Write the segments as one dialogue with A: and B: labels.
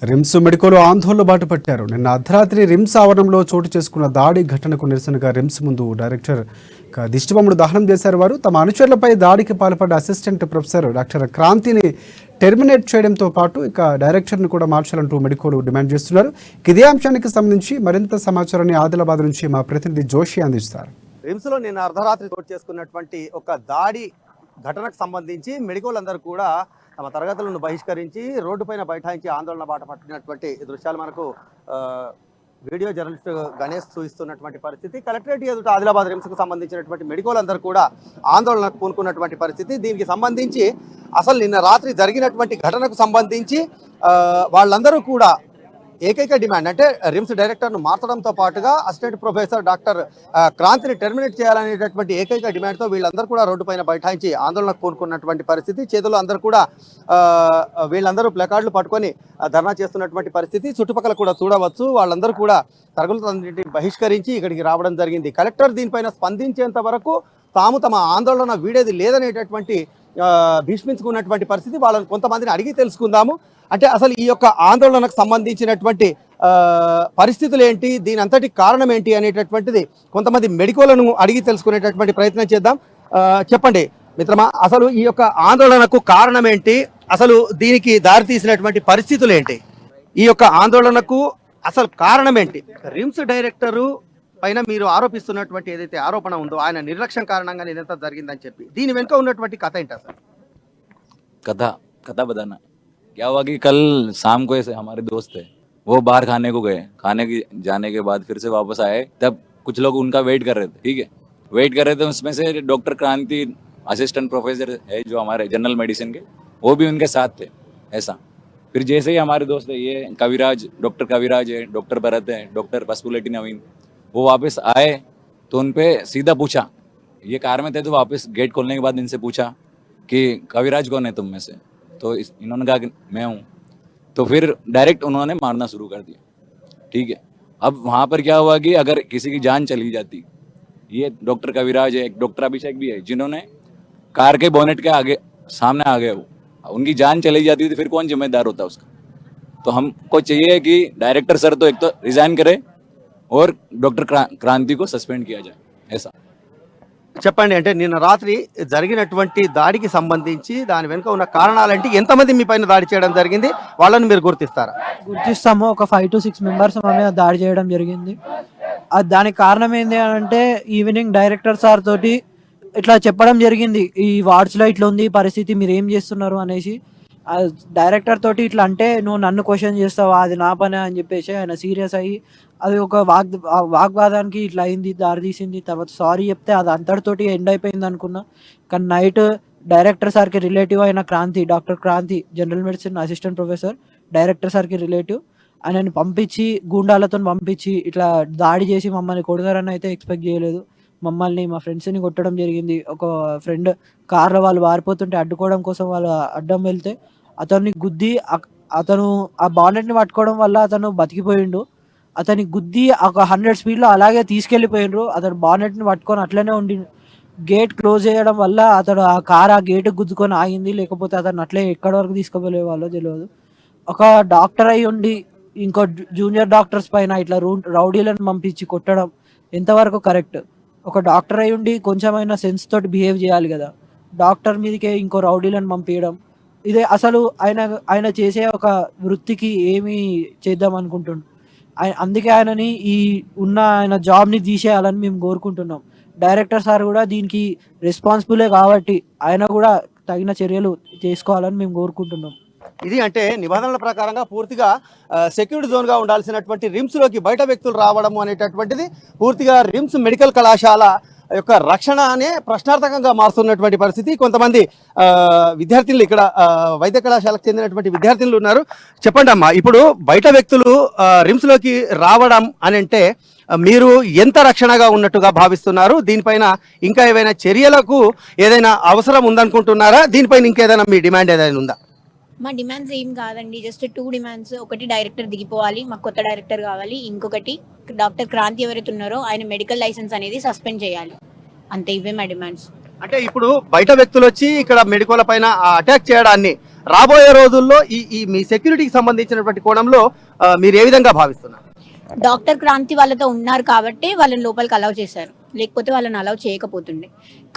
A: RIMS మెడికోలు ఆందోళన బాట పట్టారు. నిన్న అర్ధరాత్రి రిమ్స్ ఆవరణంలో చోటు చేసుకున్న దాడి ఘటనకు నిరసనగా రిమ్స్ ముందు డైరెక్టర్ దిష్టిబొమ్మను దహనం చేశారు. వారు తమ అనుచరులపై దాడికి పాల్పడ్డ అసిస్టెంట్ ప్రొఫెసర్ డాక్టర్ క్రాంతిని టెర్మినేట్ చేయడంతో పాటు ఇక డైరెక్టర్ని కూడా మార్చాలంటూ మెడికోలు డిమాండ్ చేస్తున్నారు. ఇదే అంశానికి సంబంధించి మరింత సమాచారాన్ని ఆదిలాబాద్ నుంచి మా ప్రతినిధి జోషి అందిస్తారు.
B: రిమ్స్లో నిన్న అర్ధరాత్రి చోటు చేసుకున్నటువంటి ఒక దాడి ఘటనకు సంబంధించి మెడికోల్ అందరూ కూడా తమ తరగతులను బహిష్కరించి రోడ్డుపైన బైఠాయించి ఆందోళన బాట పట్టినటువంటి దృశ్యాలు మనకు వీడియో జర్నలిస్ట్ గణేష్ చూపిస్తున్నటువంటి పరిస్థితి. కలెక్టరేట్ ఎదుట ఆదిలాబాద్ రిమ్స్కు సంబంధించినటువంటి మెడికోల్ అందరూ కూడా ఆందోళనకు పూనుకున్నటువంటి పరిస్థితి. దీనికి సంబంధించి అసలు నిన్న రాత్రి జరిగినటువంటి ఘటనకు సంబంధించి వాళ్ళందరూ కూడా ఏకైక డిమాండ్ అంటే రిమ్స్ డైరెక్టర్ను మార్చడంతో పాటుగా అసిస్టెంట్ ప్రొఫెసర్ డాక్టర్ క్రాంతిని టెర్మినేట్ చేయాలనేటటువంటి ఏకైక డిమాండ్తో వీళ్ళందరూ కూడా రోడ్డుపైన బైఠాయించి ఆందోళనకు పూనుకున్నటువంటి పరిస్థితి. చేతులు అందరూ కూడా వీళ్ళందరూ ప్లకార్డులు పట్టుకొని ధర్నా చేస్తున్నటువంటి పరిస్థితి. చుట్టుపక్కల కూడా చూడవచ్చు. వాళ్ళందరూ కూడా తరగతులన్నింటినీ బహిష్కరించి ఇక్కడికి రావడం జరిగింది. కలెక్టర్ దీనిపైన స్పందించేంత వరకు తాము తమ ఆందోళన వీడేది లేదనేటటువంటి భీష్మించుకున్నటువంటి పరిస్థితి. వాళ్ళని కొంతమందిని అడిగి తెలుసుకుందాము. అంటే అసలు ఈ యొక్క ఆందోళనకు సంబంధించినటువంటి పరిస్థితులు ఏంటి, దీని అంతటి కారణం ఏంటి అనేటటువంటిది కొంతమంది మెడికోలను అడిగి తెలుసుకునేటటువంటి ప్రయత్నం చేద్దాం. చెప్పండి మిత్రమా, అసలు ఈ యొక్క ఆందోళనకు కారణం ఏంటి, అసలు దీనికి దారితీసినటువంటి పరిస్థితులు ఏంటి, ఈ యొక్క ఆందోళనకు అసలు కారణం ఏంటి? రిమ్స్ డైరెక్టరు పైన మీరు ఆరోపిస్తున్నటువంటి ఏదైతే ఆరోపణ ఉందో ఆయన నిర్లక్ష్యం కారణంగా ఇదంతా జరిగిందని చెప్పి దీని వెనుక ఉన్నటువంటి కథ ఏంటి అసలు?
C: कथा बताना क्या हुआ कि कल शाम को ऐसे हमारे दोस्त थे, वो बाहर खाने को गए, खाने की जाने के बाद फिर से वापस आए, तब कुछ लोग उनका वेट कर रहे थे। ठीक है, वेट कर रहे थे, उसमें से डॉक्टर क्रांति असिस्टेंट प्रोफेसर है जो हमारे जनरल मेडिसिन के, वो भी उनके साथ थे। ऐसा फिर जैसे ही हमारे दोस्त है ये कविराज, डॉक्टर कविराज है, डॉक्टर भरत है, डॉक्टर पसपुलेटी नवीन, वो वापस आए तो उन पे सीधा पूछा, ये कार में थे तो वापस गेट खोलने के बाद इनसे पूछा कि कविराज कौन है तुम में से, तो इन्होंने कहा कि मैं हूँ। तो फिर डायरेक्ट उन्होंने मारना शुरू कर दिया। ठीक है, अब वहाँ पर क्या हुआ कि अगर किसी की जान चली जाती, ये डॉक्टर कविराज है, एक डॉक्टर अभिषेक भी है जिन्होंने कार के बोनेट के आगे सामने आ गए, वो उनकी जान चली जाती तो फिर कौन जिम्मेदार होता उसका? तो हमको चाहिए कि डायरेक्टर सर तो एक तो रिजाइन करे और डॉक्टर क्रांति को सस्पेंड किया जाए। ऐसा
B: చెప్పండి. అంటే నిన్న రాత్రి జరిగినటువంటి దాడికి సంబంధించి దాని వెనుక ఉన్న కారణాలంటే ఎంతమంది మీ పైన దాడి చేయడం జరిగింది, వాళ్ళని మీరు గుర్తిస్తారా?
D: గుర్తిస్తాము. ఒక 5 to 6 మెంబర్స్ మా మీద దాడి చేయడం జరిగింది. దానికి కారణం ఏంటి అంటే ఈవినింగ్ డైరెక్టర్ సార్ తోటి ఇట్లా చెప్పడం జరిగింది, ఈ వార్డ్స్లో ఇట్లా ఉంది పరిస్థితి, మీరు ఏం చేస్తున్నారు అనేసి. డైరెక్టర్ తోటి ఇట్లా అంటే నువ్వు నన్ను క్వశ్చన్ చేస్తావా, అది నా పనే అని చెప్పేసి ఆయన సీరియస్ అయ్యి అది ఒక వాగ్వాదానికి ఇట్లా అయింది, దారి తీసింది. తర్వాత సారీ చెప్తే అది అంతటితోటి ఎండ్ అయిపోయింది అనుకున్నా. కానీ నైట్ డైరెక్టర్ సార్కి రిలేటివ్ అయిన Kranthi, doctor Kranthi general medicine assistant professor, director సార్కి రిలేటివ్, ఆయనని పంపించి గూండాలతో పంపించి ఇట్లా దాడి చేసి మమ్మల్ని కొడతారని అయితే ఎక్స్పెక్ట్ చేయలేదు. మమ్మల్ని మా ఫ్రెండ్స్ని కొట్టడం జరిగింది. ఒక ఫ్రెండ్ కార్లో వాళ్ళు వారిపోతుంటే అడ్డుకోవడం కోసం వాళ్ళు అడ్డం వెళ్తే అతన్ని గుద్ది, అతను ఆ బాండెట్ని పట్టుకోవడం వల్ల అతను బతికిపోయిండు. అతని గుద్ది ఒక 100 స్పీడ్లో అలాగే తీసుకెళ్ళిపోయిండ్రు. అతను బానెట్ని పట్టుకొని అట్లనే ఉండి గేట్ క్లోజ్ చేయడం వల్ల అతడు ఆ కార్ ఆ గేట్ గుద్దుకొని ఆగింది. లేకపోతే అతను అట్లే ఎక్కడి వరకు తీసుకుపోలే వాళ్ళో తెలియదు. ఒక డాక్టర్ అయి ఉండి ఇంకో జూనియర్ డాక్టర్స్ పైన ఇట్లా రౌడీలను పంపించి కొట్టడం ఎంతవరకు కరెక్ట్? ఒక డాక్టర్ అయి ఉండి కొంచెమైనా సెన్స్ తోటి బిహేవ్ చేయాలి కదా. డాక్టర్ మీదకే ఇంకో రౌడీలను పంపించడం, ఇదే అసలు ఆయన చేసే ఒక వృత్తికి ఏమి చేద్దాం అనుకుంటుండు. అందుకే ఆయనని ఈ ఉన్న ఆయన జాబ్ని తీసేయాలని మేము కోరుకుంటున్నాం. డైరెక్టర్ సార్ కూడా దీనికి రెస్పాన్సిబులే కాబట్టి ఆయన కూడా తగిన చర్యలు తీసుకోవాలని మేము కోరుకుంటున్నాం.
B: ఇది అంటే నిబంధనల ప్రకారంగా పూర్తిగా సెక్యూరిటీ జోన్గా ఉండాల్సినటువంటి రిమ్స్లోకి బయట వ్యక్తులు రావడము అనేటటువంటిది పూర్తిగా రిమ్స్ మెడికల్ కళాశాల యొక్క రక్షణ అనే ప్రశ్నార్థకంగా మారుతున్నటువంటి పరిస్థితి. కొంతమంది విద్యార్థులు ఇక్కడ వైద్య కళాశాలకు చెందినటువంటి విద్యార్థులు ఉన్నారు. చెప్పండి అమ్మా, ఇప్పుడు బయట వ్యక్తులు రిమ్స్లోకి రావడం అని అంటే మీరు ఎంత రక్షణగా ఉన్నట్టుగా భావిస్తున్నారు? దీనిపైన ఇంకా ఏవైనా చర్యలకు ఏదైనా అవసరం ఉందనుకుంటున్నారా? దీనిపైన ఇంకేదైనా మీ డిమాండ్ ఏదైనా ఉందా?
E: మా డిమాండ్స్ ఏం కాదండి, జస్ట్ 2 డిమాండ్స్. ఒకటి డైరెక్టర్ దిగిపోవాలి, మాకు కొత్త డైరెక్టర్ కావాలి. ఇంకొకటి డాక్టర్ క్రాంతి ఎవరైతే ఉన్నారో ఆయన మెడికల్ లైసెన్స్ అనేది సస్పెండ్ చేయాలి. అంతే, ఇవే మా డిమాండ్స్.
B: అంటే ఇప్పుడు బయట వ్యక్తులు వచ్చి ఇక్కడ మెడికోల పైన అటాక్ చేయడాన్ని రాబోయే రోజుల్లో ఈ మీ సెక్యూరిటీకి సంబంధించినటువంటి కోణంలో మీరు ఏ విధంగా భావిస్తున్నారు?
E: డాక్టర్ క్రాంతి వాళ్ళతో ఉన్నారు కాబట్టి వాళ్ళని లోపలికి అలౌ చేశారు, లేకపోతే వాళ్ళని అలౌ చేయకపోతుండే.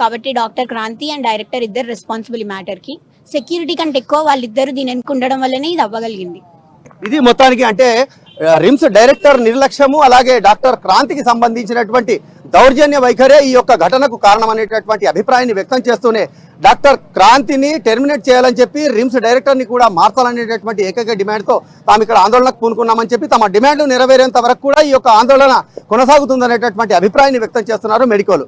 E: కాబట్టి డాక్టర్ క్రాంతి అండ్ డైరెక్టర్ ఇద్దరు రెస్పాన్సిబుల్ ఈ మ్యాటర్కి. సెక్యూరిటీ కంటే ఎక్కువ వాళ్ళిద్దరు దీని వెనుక ఉండడం వల్లనే ఇది అవ్వగలిగింది.
B: ఇది మొత్తానికి అంటే రిమ్స్ డైరెక్టర్ నిర్లక్ష్యము అలాగే డాక్టర్ క్రాంతికి సంబంధించినటువంటి దౌర్జన్య వైఖరే ఈ యొక్క ఘటనకు కారణం అనేటటువంటి అభిప్రాయాన్ని వ్యక్తం చేస్తూనే డాక్టర్ క్రాంతిని టెర్మినేట్ చేయాలని చెప్పి రిమ్స్ డైరెక్టర్ని కూడా మార్చాలనేటటువంటి ఏకైక డిమాండ్తో తాము ఇక్కడ ఆందోళనకు పూనుకున్నామని చెప్పి తమ డిమాండ్లు నెరవేరేంత వరకు కూడా ఈ యొక్క ఆందోళన కొనసాగుతుందనేటటువంటి అభిప్రాయాన్ని వ్యక్తం చేస్తున్నారు మెడికోలు.